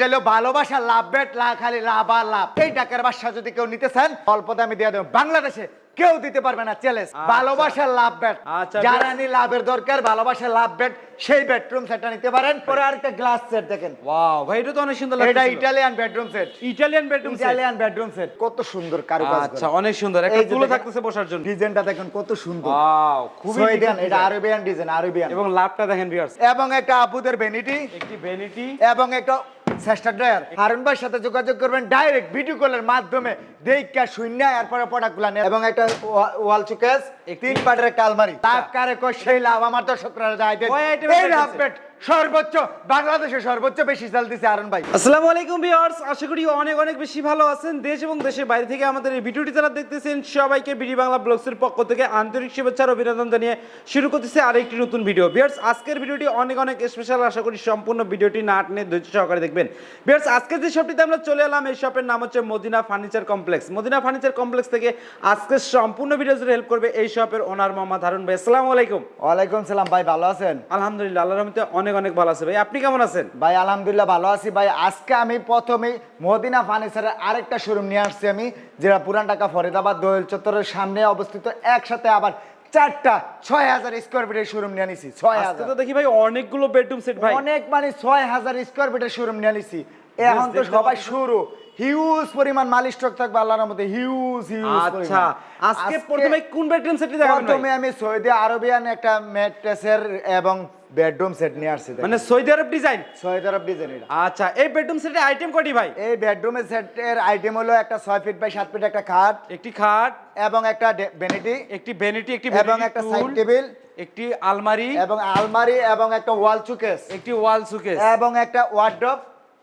গেলেও ভালোবাসা লাভ বেট খালি লাভ আর লাভ। এই টাকার বাসা যদি কেউ নিতে চান অল্প দামে দিয়ে দেবো। বাংলাদেশে কেউ দিতে পারবে না চ্যালেঞ্জ। ভালোবাসার লাভ বেট যারা নি লাভের দরকার ভালোবাসার লাভ বেট সেই বেডরুম সেটটা নিতে পারেন। পরে আরেকটা গ্লাস সেট দেখেন। ওয়াও ভাই এটা তো অনেক সুন্দর লাগছে। এটা Italian bedroom set. Italian bedroom set কত সুন্দর কারুকাজ। আচ্ছা অনেক সুন্দর। একটা তুলো থাকতেছে বসার জন্য। ডিজাইনটা দেখেন কত সুন্দর। ওয়াও খুবই সুইডেন এটা আরবিয়ান ডিজাইন আরবিয়ান। এবং লাভটা দেখেন ভিউয়ার্স। এবং একটা আপুদের ভ্যানিটি, একটি ভ্যানিটি এবং একটা চেষ্টা ড্রায়ার। হারুন ভাইয়ের সাথে যোগাযোগ করবেন ডাইরেক্ট ভিডিও কলের মাধ্যমে দেখা শূন্য এরপরে প্রোডাক্টগুলো নেন। এবং একটা ওয়াল শোকেস, তিন পাটের একটা আলমারি। লাভ কারে কই সেই লাভ আমার দর্শকরা যায় দেন। এই লাভ বেট সর্বোচ্চ বাংলাদেশে সর্বোচ্চ বেশি সেল দিছে হারুন ভাই। আসসালামু আলাইকুম ভিউয়ার্স, আশা করি অনেক অনেক বেশি ভালো আছেন। দেশ এবং দেশের বাইরে থেকে আমাদের এই ভিডিওটি যারা দেখতেছেন সবাইকে বিডি বাংলা ব্লগসের পক্ষ থেকে আন্তরিক শুভেচ্ছা ও অভিনন্দন জানিয়ে শুরু করতেছে আরেকটি নতুন ভিডিও। ভিউয়ার্স আজকের ভিডিওটি অনেক অনেক স্পেশাল। আশা করি সম্পূর্ণ ভিডিওটি না টেনে ধৈর্য সহকারে দেখবেন। ভিউয়ার্স আজকে যে শপটিতে আমরা চলে এলাম এই শপের নাম হচ্ছে Madina furniture complex. Madina furniture complex থেকে আজকে সম্পূর্ণ ভিডিও জুড়ে হেল্প করবে এই শপের ওনার মোহাম্মদ হারুন ভাই। আসসালামু আলাইকুম। ওয়ালাইকুম সালাম ভাই, ভালো আছেন? আলহামদুলিল্লাহ আল্লাহর রহমতে অনেক অনেক ভালো আছে। ভাই আপনি কেমন আছেন? ভাই আলহামদুলিল্লাহ ভালো আছি ভাই। আজকে আমি প্রথমে মদিনা ফার্নিচারের আরেকটা শোরুম নিয়ে আসছি আমি, যেটা পুরান ঢাকা ফরিদাবাদ দোয়েল চত্বরের সামনে অবস্থিত। একসাথে আবার চারটা 6000 স্কয়ার ফিটের শোরুম নিয়ে নিছি। 6000 তো দেখি ভাই অনেকগুলো বেডরুম সেট ভাই, অনেক মানে 6000 স্কয়ার ফিটের শোরুম নিয়ে নিছি। এখন তো সবাই শুরু হিউজ পরিমাণ মাল স্টক থাকবে আল্লাহর মধ্যে, হিউজ হিউজ। আচ্ছা আজকে প্রথমে কোন বেডরুম সেটটি দেখাবেন? প্রথমে আমি সৌদি আরবিয়ান একটা ম্যাট্রেসের এবং বেডরুম সেট নিয়ে আসছি। মানে সৌদি আরব ডিজাইন? সৌদি আরব ডিজাইন এটা। আচ্ছা এই বেডরুম সেটের আইটেম কয়টি ভাই? এই বেডরুমের সেটের আইটেম হলো একটা 6 ফিট বাই 7 ফিট একটা খাট, একটি খাট এবং একটা ভ্যানিটি, একটি এবং একটা সাইড টেবিল, একটি আলমারি, এবং একটা ওয়াল শোকেস, একটি ওয়াল শোকেস, এবং একটা ওয়ার্ডরোব,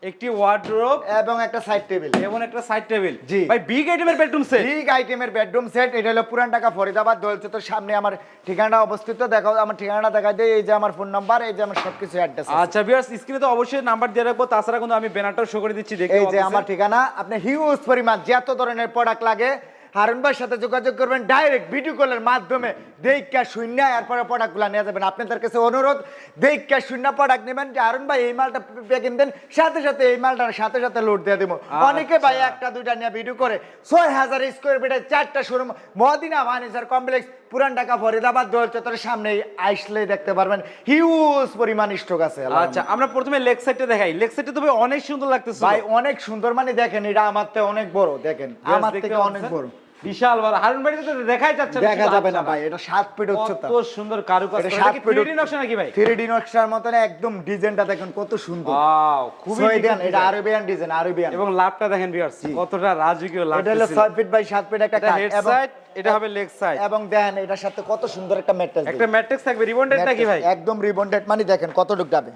একটি ওয়ার্ডরোব, এবং একটা সাইড টেবিল, জি ভাই বিগ আইটেমের বেডরুম সেট। বিগ আইটেমের বেডরুম সেট। এটা হলো পুরান ঢাকা ফরিদাবাদ দোয়েল চত্বরের সামনে আমার ঠিকানা অবস্থিত। দেখো আমার ঠিকানাটা দেখাই দেই। এই যে আমার ফোন নাম্বার, এই যে আমার সবকিছু অ্যাড্রেস। আচ্ছা ভিউয়ার্স স্ক্রিনে তো অবশ্যই নাম্বার দিয়ে রাখবো, তাছাড়া কিন্তু আমি ব্যানারটাও শো করে দিচ্ছি দেখতে। এই যে আমার ঠিকানা। আপনি হিউজ পরিমাণ যত ধরনের প্রোডাক্ট লাগে হারুন ভাইয়ের সাথে যোগাযোগ করবেন ডাইরেক্ট ভিডিও কলের মাধ্যমে। দেখা শূন্য এরপরে প্রোডাক্টগুলো নিয়ে যাবেন। আপনাদের কাছে অনুরোধ, দেখা শূন্য প্রোডাক্ট নেবেন যে হারুন ভাই এই মালটা প্যাকিং দেন, সাথে সাথে এই মালটার সাথে সাথে লোড দিয়ে দেবো। অনেকে ভাই একটা দুইটা নিয়ে ভিডিও করে। 6000 স্কয়ার ফিটের চারটা শোরুম মদিনা ফার্নিচার কমপ্লেক্স পুরান ঢাকা ফরিদাবাদ দোয়েল চত্বরের সামনে আসলে দেখতে পারবেন হিউজ পরিমাণ স্টক আছে। আচ্ছা আমরা প্রথমে লেগ সাইডটা দেখাই। লেগ সাইডটা তো ভাই অনেক সুন্দর লাগতেছে ভাই, অনেক সুন্দর। মানে দেখেন এটা আমার থেকে অনেক বড়, দেখেন আমার থেকে অনেক বড়, বিশাল বড়। হারুন ভাই তো দেখাই যাচ্ছে না, দেখা যাবে না ভাই। এটা 7 ফিট উচ্চতা, কত সুন্দর কারুকাজ। এটা এটা কি 7 3D নকশা নাকি ভাই? 3D নকশার মতন একদম। ডিজাইনটা দেখেন কত সুন্দর। ওয়াও খুবই সুইডেন এটা আরবিয়ান ডিজাইন আরবিয়ান। এবং লাভটা দেখেন ভিউয়ার্স কতটা রাজকীয় লাগছে। এটা হলো 6 ফিট বাই 7 ফিট একটা কাট, হেড সাইড এটা হবে লেগ সাইড। এবং দেখেন এটার সাথে কত সুন্দর একটা ম্যাট্রেস। একটা ম্যাট্রিক্স থাকবে রিবন্ডেড নাকি ভাই? একদম রিবন্ডেড। মানে দেখেন কতটুকু যাবে।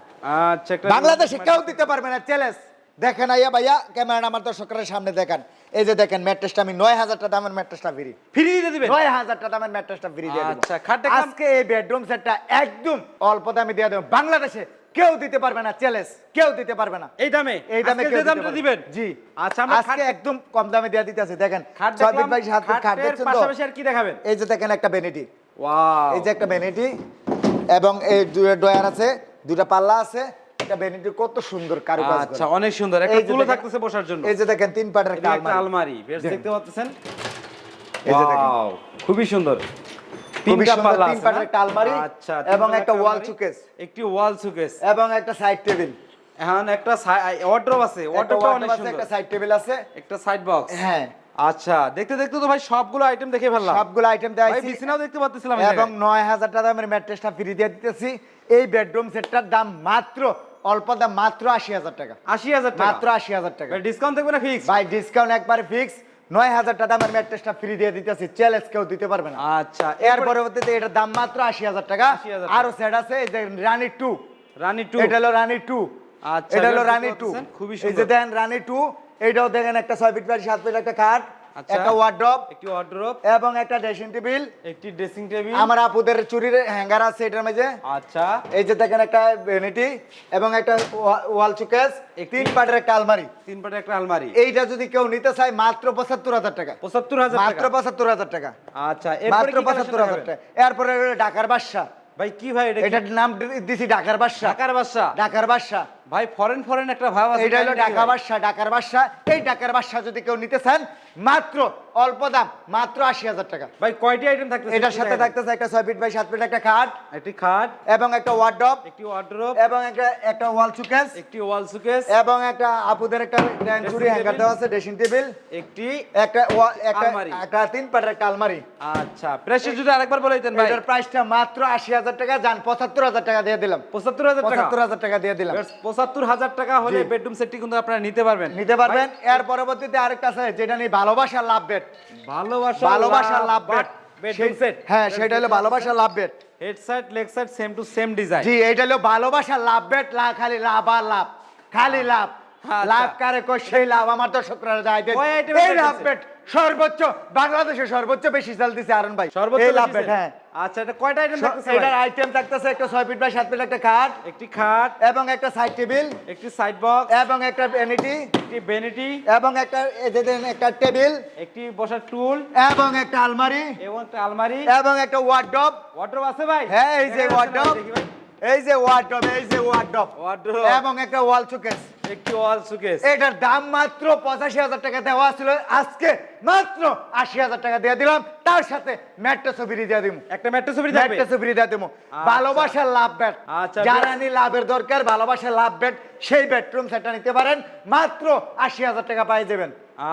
আচ্ছা একটা বাংলাদেশে কেউ দিতে পারবে না চ্যালেঞ্জ। দেখেন আইয়া ভাইয়া ক্যামেরা আমার দর্শকদের সামনে দেখেন। এই যে দেখেন ম্যাট্রেসটা আমি 9000 টাকা দামের ম্যাট্রেসটা ফ্রি দিয়ে দিবেন। 9000 টাকা দামের ম্যাট্রেসটা ফ্রি দিয়ে দেব। আচ্ছা খাটটা আজকে এই বেডরুম সেটটা একদম অল্প দামে দিয়ে দেব। বাংলাদেশে কেউ দিতে পারবে না চ্যালেঞ্জ, কেউ দিতে পারবে না এই দামে। কেউ দামটা দিবেন? জি। আচ্ছা আমরা আজকে একদম কম দামে দিয়ে দিতেছি। দেখেন খাট 6 ফিট বাই 7 ফিট খাট দেখলাম, দেখছেন তো? পাশাপাশি আর কি দেখাবেন? এই যে দেখেন একটা ভ্যানিটি, ওয়াও এই যে একটা ভ্যানিটি, এবং এই দুটো ডয়ার আছে, দুটো পাল্লা আছে। এটা ভ্যানিটি কত সুন্দর কারুকাজ। আচ্ছা অনেক সুন্দর। একটা তুলো থাকতেছে বসার জন্য। এই যে দেখেন তিন পাটের একটা একটা আলমারি বেশ দেখতে পাচ্ছেন। এই যে দেখেন ওয়াও খুবই সুন্দর। তিনটা পাল্লা, তিন আছে পাটের না? একটা আলমারি, আচ্ছা এবং একটা ওয়াল আলমারি, শোকেস, একটি ওয়াল শোকেস, এবং একটা সাইড টেবিল। এখন একটা ওয়ার্ডরোব আছে, ওয়ার্ডরোবটা অনেক সুন্দর। একটা সাইড টেবিল আছে, একটা সাইড বক্স। হ্যাঁ। আচ্ছা দেখতে দেখতে তো ভাই সবগুলো আইটেম দেখে ফেললাম। সবগুলো আইটেম দেখাইছি। ভাই বিছানাও দেখতে পাচ্ছিলাম। এবং 9000 টাকা দামের ম্যাট্রেসটা ফ্রি দিয়ে দিতেছি। এই বেডরুম সেটটার দাম মাত্র অল্প দাম, মাত্র 80000 টাকা। 80000 টাকা? মাত্র 80000 টাকা। ভাই ডিসকাউন্ট থাকবে না ফিক্স? ভাই ডিসকাউন্ট একবারে ফিক্স। 9000 টাকা দামের ম্যাট্রেসটা ফ্রি দিয়ে দিতেছি। চ্যালেঞ্জ কেউ দিতে পারবে না। আচ্ছা এর পরবর্তীতে এটার দাম মাত্র 80000 টাকা। আরো সেট আছে, এই যে রানী 2। এটা হলো রানী 2। আচ্ছা এটা হলো রানী 2। খুবই এই সুন্দর। যে দেখেন রানী 2। এটাও দেখেন একটা 6 ফিট বাই 7 ফিট একটা খাট, একটা ওয়ার্ডরোব, এবং একটা ড্রেসিং টেবিল, আমার আপুদের চুরির হ্যাঙ্গার আছে এটার মধ্যে। আচ্ছা এই যে দেখেন একটা ভ্যানিটি, এবং একটা ওয়াল শোকেস, তিন পাটের একটা আলমারি। এইটা যদি কেউ নিতে চায় মাত্র 75000 টাকা। 75000 মাত্র 75000 টাকা। আচ্ছা মাত্র 75000 টাকা। এরপরে ঢাকার বাদশা। ভাই কি ভাই এটার নাম দিছি ঢাকার বাদশা। ঢাকার বাদশা। ভাই ফরেন একটা ভাব আছে। এটা হলো ঢাকা বাদশা, ঢাকার বাদশা। এই ঢাকার বাদশা যদি কেউ নিতে চান, মাত্র অল্প দাম, মাত্র 80,000 টাকা। ভাই কয়টি আইটেম থাকতেছে? এটার সাথে থাকতেছে একটা 6 ফিট বাই 7 ফিট একটা খাট, একটি খাট এবং একটা ওয়ার্ডরোব, একটি ওয়ার্ডরোব এবং একটা ওয়াল সুকেস, একটি ওয়াল সুকেস এবং একটা আপুদের একটা চুরি হ্যাঙ্গার দেওয়া আছে, ড্রেসিং টেবিল, একটি একটা আলমারি। একটা 3 পাটের একটা আলমারি। আচ্ছা প্রাইসটা যদি আরেকবার বলে দিতেন ভাই। এটার প্রাইসটা মাত্র 80,000 টাকা, জান 75,000 টাকা দিয়ে দিলাম। 75,000 টাকা? 75,000 টাকা দিয়ে দিলাম। 75,000 টাকা হলে বেডরুম সেটটি কিন্তু আপনারা নিতে পারবেন। এর পরবর্তীতে আরেকটা আছে যেটা নিয়ে ভালোবাসার লাভ বেড। ভালোবাসার লাভ বেড বেডরুম সেট। হ্যাঁ, সেটা হলো ভালোবাসার love bed. Head side leg side same to same design. জি, এটা হলো ভালোবাসার লাভ বেড। খালি লাভ আর লাভ, খালি লাভ। লাভ কারে কই সেই লাভ আমার দর্শকরা যায় দেন। এই লাভ বেড সর্বোচ্চ বাংলাদেশে সর্বোচ্চ বেশি সেল দিছে আরন ভাই। এই লাভ বেড। হ্যাঁ। আচ্ছা এটা কয়টা আইটেম থাকতেছে? এটার আইটেম থাকতেছে একটা 6 ফিট বাই 7 ফিট একটা খাট, একটি খাট এবং একটা সাইড টেবিল, একটি সাইড বক্স, এবং একটা ভ্যানিটি, একটি ভ্যানিটি, এবং একটা একটা টেবিল, একটি বসার টুল, এবং একটা আলমারি, এবং একটা আলমারি, এবং একটা ওয়ার্ডরোব। ওয়ার্ডরোব আছে ভাই? হ্যাঁ, এই যে ওয়ার্ডরোব, এই যে ওয়ার্ডরোব, ওয়ার্ডরোব, এবং একটা ওয়াল শোকেস। একটি ওয়াল শোকেস। এটার দাম মাত্র 85,000 টাকা দেওয়া ছিল, আজকে মাত্র 80,000 টাকা দিয়ে দিলাম। তার সাথে ম্যাট্রেস ফ্রি দিয়ে দিমু। একটা ম্যাট্রেস ফ্রি থাকবে? ম্যাট্রেস ফ্রি দিয়ে দিমু। ভালোবাসার লাভ বেড। আচ্ছা, যারা নি লাভের দরকার, ভালোবাসার লাভ বেড, সেই বেডরুম সেটটা নিতে পারেন। মাত্র 80,000 টাকা পাই যাবেন।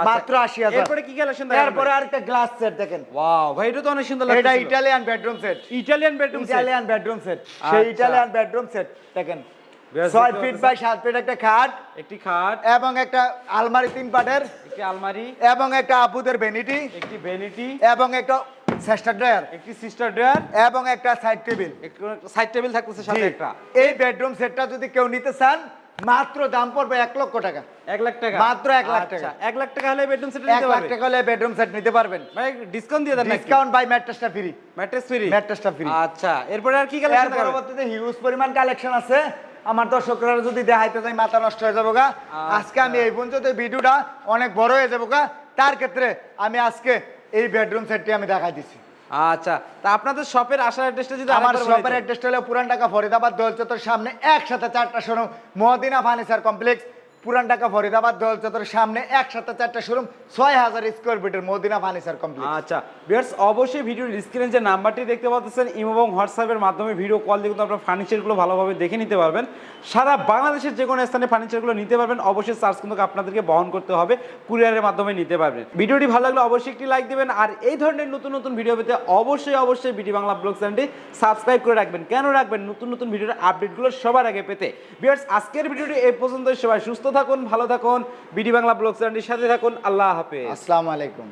মাত্র 80,000। এরপরে কি কালেকশন দেখেন? এরপরে আরেকটা গ্লাস সেট দেখেন। ওয়াও ভাই, এটা তো অনেক সুন্দর লাগছে। এটা Italian bedroom set. Italian bedroom set. Italian bedroom set. সেই ইটালিয়ান বেডরুম সেট দেখেন। 6 ফিট বাই 7 ফিট একটা খাট, একটি খাট, এবং একটা আলমারি 3 পাটের, একটি আলমারি, এবং একটা আপুদের ভ্যানিটি, একটি ভ্যানিটি, এবং একটা সিস্টার ড্রয়ার, একটি সিস্টার ড্রয়ার, এবং একটা সাইড টেবিল। একটি সাইড টেবিল থাকতেছে সাথে একটা। এই বেডরুম সেটটা যদি কেউ নিতে চান, মাত্র দাম পড়বে 1 লক্ষ টাকা। 1 লাখ টাকা? মাত্র 1 লাখ টাকা। 1 লাখ টাকা হলে বেডরুম সেট 1 নিতে লাখ পারবে? টাকা হলে বেডরুম সেট নিতে পারবেন। ভাই ডিসকাউন্ট দিয়ে দেন নাকি? ডিসকাউন্ট বাই ম্যাট্রেসটা ফ্রি। Mattress free? ম্যাট্রেসটা ফ্রি। আচ্ছা এরপরে আর কি কালেকশন এর দেখাবেন? পরবর্তীতে হিউজ পরিমাণ কালেকশন আছে। আমার দর্শকরা যদি দেখাইতে যাই মাথা নষ্ট হয়ে যাবো গা। আজকে আমি এই পর্যন্ত ভিডিওটা অনেক বড় হয়ে যাবো গা। তার ক্ষেত্রে আমি আজকে এই বেডরুম সেটটি আমি দেখাই দিছি। আচ্ছা তা আপনাদের শপের আসার অ্যাড্রেসটা যদি আমার আরেকবার বলে শপের দিতেন। অ্যাড্রেসটা হলো পুরান ঢাকা ফরিদাবাদ দোল চত্বর সামনে একসাথে 4টা শোরুম। মদিনা ফার্নিচার কমপ্লেক্স, পুরান ঢাকা ফরিদাবাদ দোল চত্বর সামনে একসাথে 4টা শোরুম, 6000 স্কয়ার ফিটের মদিনা ফার্নিচার কমপ্লেক্স। আচ্ছা ভিউয়ার্স, অবশ্যই ভিডিওর স্ক্রিনে যে নাম্বারটি দেখতে পাচ্ছেন ইমো এবং হোয়াটসঅ্যাপের মাধ্যমে ভিডিও কল দিয়ে কিন্তু আপনারা ফার্নিচারগুলো ভালোভাবে দেখে নিতে পারবেন। সারা বাংলাদেশের যে কোনো স্থানে ফার্নিচারগুলো নিতে পারবেন। অবশ্যই চার্জ কিন্তু আপনাদেরকে বহন করতে হবে, কুরিয়ারের মাধ্যমে নিতে পারবেন। ভিডিওটি ভালো লাগলে অবশ্যই একটি লাইক দেবেন, আর এই ধরনের নতুন নতুন ভিডিও পেতে অবশ্যই বিডি বাংলা ব্লগ চ্যানেলটি সাবস্ক্রাইব করে রাখবেন। কেন রাখবেন? নতুন নতুন ভিডিওর আপডেটগুলো সবার আগে পেতে। ভিউয়ার্স আজকের ভিডিওটি এই পর্যন্ত। সবাই সুস্থ থাকুন, ভালো থাকুন, বিডি বাংলা ব্লগ চ্যানেলটির সাথে থাকুন। আল্লাহ হাফেজ। আসসালামু আলাইকুম।